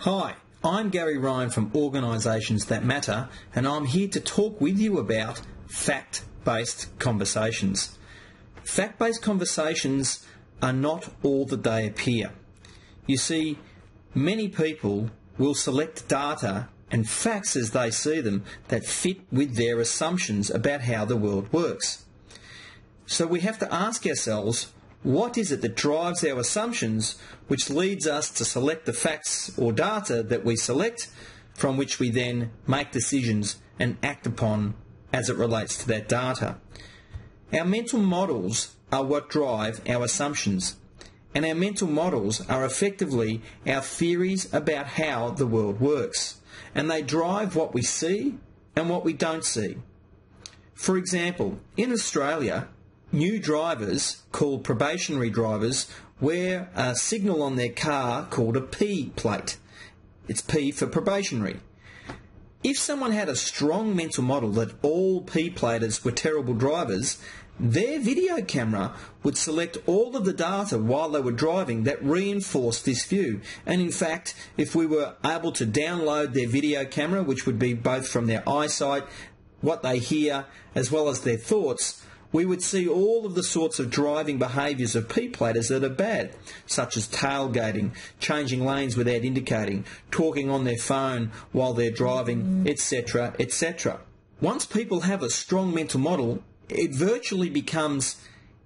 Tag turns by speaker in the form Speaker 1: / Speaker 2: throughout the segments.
Speaker 1: Hi, I'm Gary Ryan from Organisations That Matter, and I'm here to talk with you about fact-based conversations. Fact-based conversations are not all that they appear. You see, many people will select data and facts as they see them that fit with their assumptions about how the world works. So we have to ask ourselves, what is it that drives our assumptions, which leads us to select the facts or data that we select, from which we then make decisions and act upon as it relates to that data? Our mental models are what drive our assumptions, and our mental models are effectively our theories about how the world works, and they drive what we see and what we don't see. For example, in Australia, new drivers, called probationary drivers, wear a signal on their car called a P plate. It's P for probationary. If someone had a strong mental model that all P-platers were terrible drivers, their video camera would select all of the data while they were driving that reinforced this view. And in fact, if we were able to download their video camera, which would be both from their eyesight, what they hear, as well as their thoughts, we would see all of the sorts of driving behaviours of P-platers that are bad, such as tailgating, changing lanes without indicating, talking on their phone while they're driving, etc., etc. Once people have a strong mental model, it virtually becomes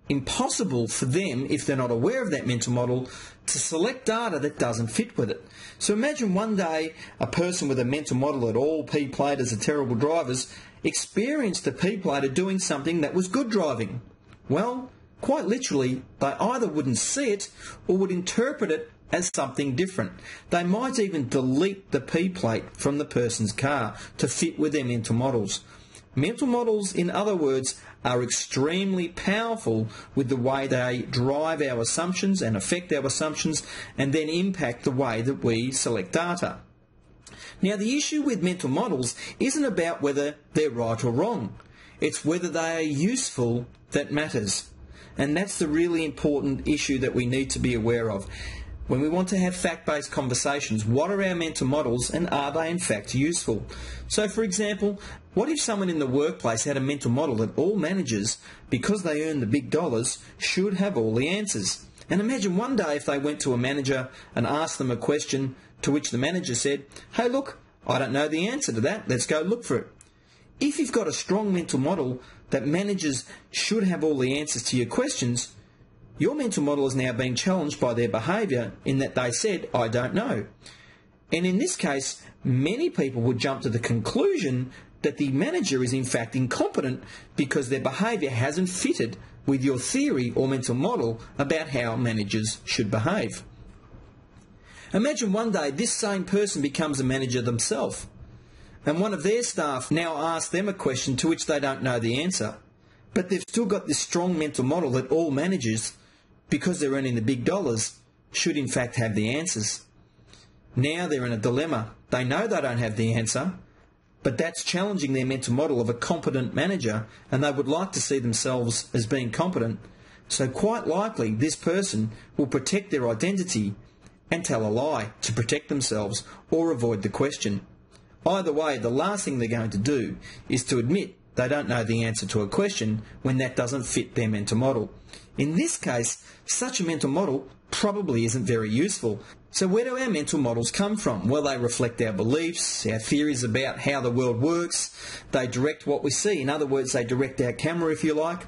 Speaker 1: impossible for them, if they're not aware of that mental model, to select data that doesn't fit with it. So imagine one day a person with a mental model that all P-platers are terrible drivers experienced a P-plater doing something that was good driving. Well, quite literally, they either wouldn't see it or would interpret it as something different. They might even delete the P-plate from the person's car to fit with their mental models. Mental models, in other words, are extremely powerful with the way they drive our assumptions and affect our assumptions and then impact the way that we select data. Now, the issue with mental models isn't about whether they're right or wrong. It's whether they are useful that matters. And that's the really important issue that we need to be aware of. When we want to have fact-based conversations, what are our mental models and are they in fact useful? So, for example, what if someone in the workplace had a mental model that all managers, because they earn the big dollars, should have all the answers? And imagine one day if they went to a manager and asked them a question to which the manager said, "Hey, look, I don't know the answer to that. Let's go look for it." If you've got a strong mental model that managers should have all the answers to your questions, your mental model is now being challenged by their behaviour in that they said, "I don't know." And in this case, many people would jump to the conclusion that the manager is in fact incompetent because their behaviour hasn't fitted with your theory or mental model about how managers should behave. Imagine one day this same person becomes a manager themselves, and one of their staff now asks them a question to which they don't know the answer, but they've still got this strong mental model that all managers, because they're earning the big dollars, should in fact have the answers. Now they're in a dilemma. They know they don't have the answer, but that's challenging their mental model of a competent manager, and they would like to see themselves as being competent. So quite likely this person will protect their identity and tell a lie to protect themselves or avoid the question. Either way, the last thing they're going to do is to admit they don't know the answer to a question when that doesn't fit their mental model. In this case, such a mental model probably isn't very useful. So where do our mental models come from? Well, they reflect our beliefs, our theories about how the world works. They direct what we see. In other words, they direct our camera, if you like.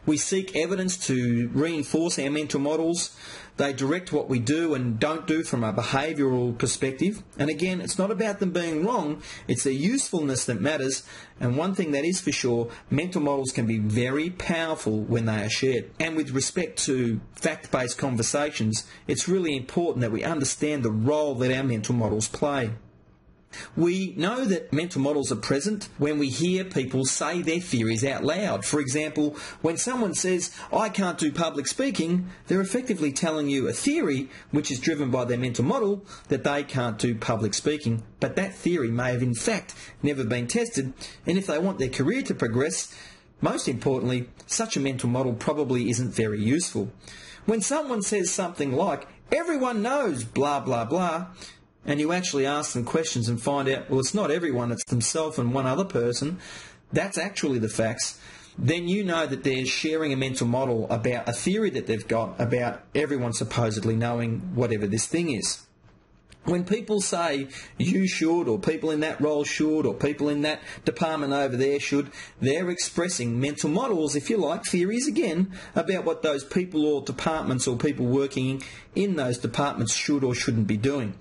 Speaker 1: We seek evidence to reinforce our mental models. They direct what we do and don't do from a behavioural perspective. And again, it's not about them being wrong, it's their usefulness that matters. And one thing that is for sure, mental models can be very powerful when they are shared. And with respect to fact-based conversations, it's really important that we understand the role that our mental models play. We know that mental models are present when we hear people say their theories out loud. For example, when someone says, "I can't do public speaking," they're effectively telling you a theory which is driven by their mental model that they can't do public speaking. But that theory may have in fact never been tested, and if they want their career to progress, most importantly, such a mental model probably isn't very useful. When someone says something like, "Everyone knows blah blah blah," and you actually ask them questions and find out, well, it's not everyone, it's themselves and one other person, that's actually the facts, then you know that they're sharing a mental model about a theory that they've got about everyone supposedly knowing whatever this thing is. When people say you should, or people in that role should, or people in that department over there should, they're expressing mental models, if you like, theories again, about what those people or departments or people working in those departments should or shouldn't be doing.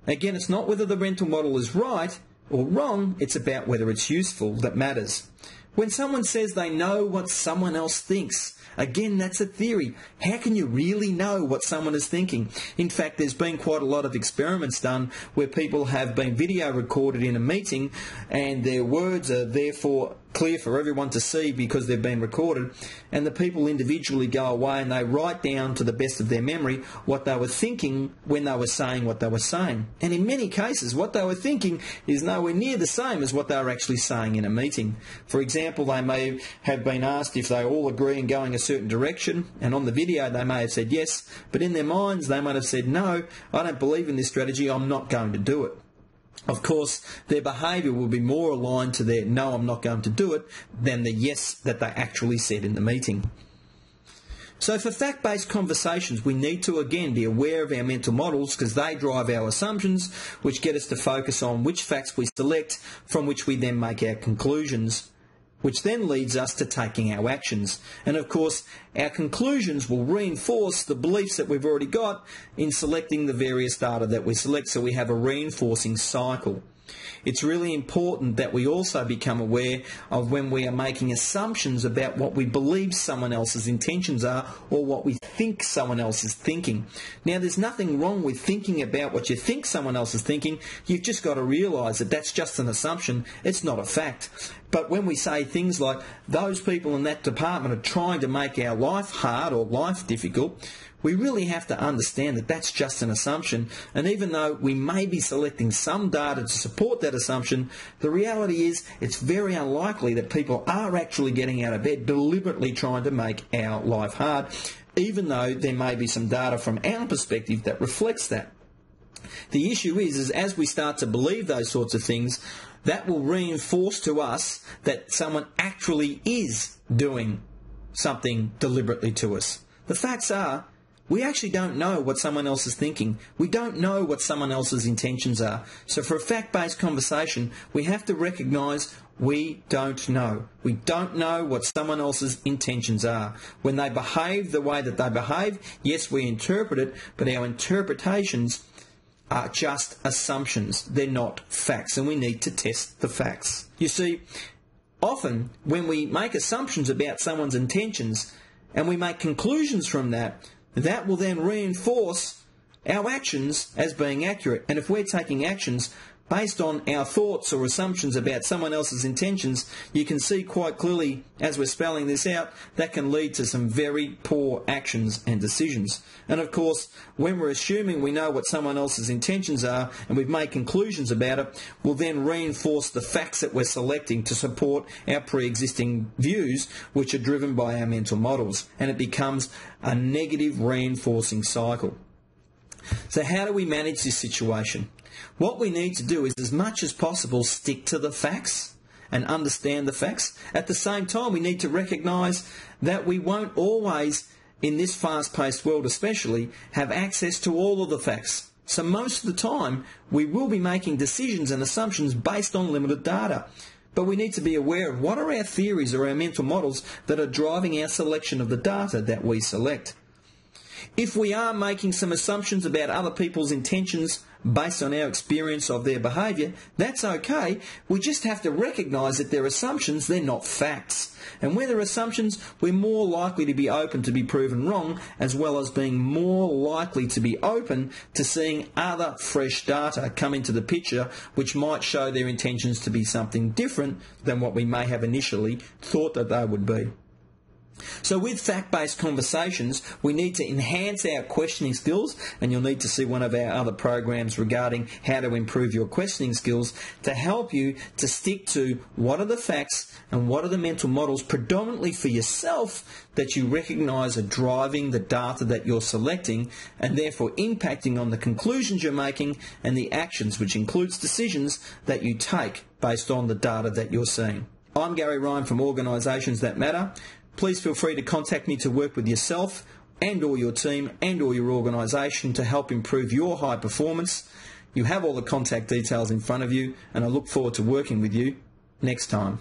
Speaker 1: Again, it's not whether the mental model is right or wrong, it's about whether it's useful that matters. When someone says they know what someone else thinks, again, that's a theory. How can you really know what someone is thinking? In fact, there's been quite a lot of experiments done where people have been video recorded in a meeting and their words are therefore clear for everyone to see because they've been recorded, and the people individually go away and they write down to the best of their memory what they were thinking when they were saying what they were saying. And in many cases, what they were thinking is nowhere near the same as what they were actually saying in a meeting. For example, they may have been asked if they all agree in going a certain direction, and on the video they may have said yes, but in their minds they might have said, no, I don't believe in this strategy, I'm not going to do it. Of course, their behaviour will be more aligned to their no, I'm not going to do it, than the yes that they actually said in the meeting. So for fact-based conversations, we need to again be aware of our mental models because they drive our assumptions, which get us to focus on which facts we select, from which we then make our conclusions, which then leads us to taking our actions. And of course, our conclusions will reinforce the beliefs that we've already got in selecting the various data that we select, so we have a reinforcing cycle. It's really important that we also become aware of when we are making assumptions about what we believe someone else's intentions are or what we think someone else is thinking. Now, there's nothing wrong with thinking about what you think someone else is thinking. You've just got to realise that that's just an assumption. It's not a fact. But when we say things like, those people in that department are trying to make our life hard or life difficult, we really have to understand that that's just an assumption, and even though we may be selecting some data to support that assumption, the reality is it's very unlikely that people are actually getting out of bed deliberately trying to make our life hard, even though there may be some data from our perspective that reflects that. The issue is as we start to believe those sorts of things, that will reinforce to us that someone actually is doing something deliberately to us. The facts are, we actually don't know what someone else is thinking. We don't know what someone else's intentions are. So for a fact-based conversation, we have to recognise we don't know. We don't know what someone else's intentions are. When they behave the way that they behave, yes, we interpret it, but our interpretations are just assumptions. They're not facts, and we need to test the facts. You see, often when we make assumptions about someone's intentions and we make conclusions from that, that will then reinforce our actions as being accurate. And if we're taking actions based on our thoughts or assumptions about someone else's intentions, you can see quite clearly as we're spelling this out, that can lead to some very poor actions and decisions. And of course, when we're assuming we know what someone else's intentions are and we've made conclusions about it, we'll then reinforce the facts that we're selecting to support our pre-existing views, which are driven by our mental models. And it becomes a negative reinforcing cycle. So how do we manage this situation? What we need to do is, as much as possible, stick to the facts and understand the facts. At the same time, we need to recognise that we won't always, in this fast-paced world especially, have access to all of the facts. So most of the time, we will be making decisions and assumptions based on limited data. But we need to be aware of what are our theories or our mental models that are driving our selection of the data that we select. If we are making some assumptions about other people's intentions based on our experience of their behaviour, that's okay. We just have to recognise that they're assumptions, they're not facts. And where they're assumptions, we're more likely to be open to be proven wrong, as well as being more likely to be open to seeing other fresh data come into the picture which might show their intentions to be something different than what we may have initially thought that they would be. So with fact-based conversations, we need to enhance our questioning skills, and you'll need to see one of our other programs regarding how to improve your questioning skills to help you to stick to what are the facts and what are the mental models predominantly for yourself that you recognise are driving the data that you're selecting and therefore impacting on the conclusions you're making and the actions, which includes decisions that you take based on the data that you're seeing. I'm Gary Ryan from Organisations That Matter. Please feel free to contact me to work with yourself and or your team and or your organisation to help improve your high performance. You have all the contact details in front of you, and I look forward to working with you next time.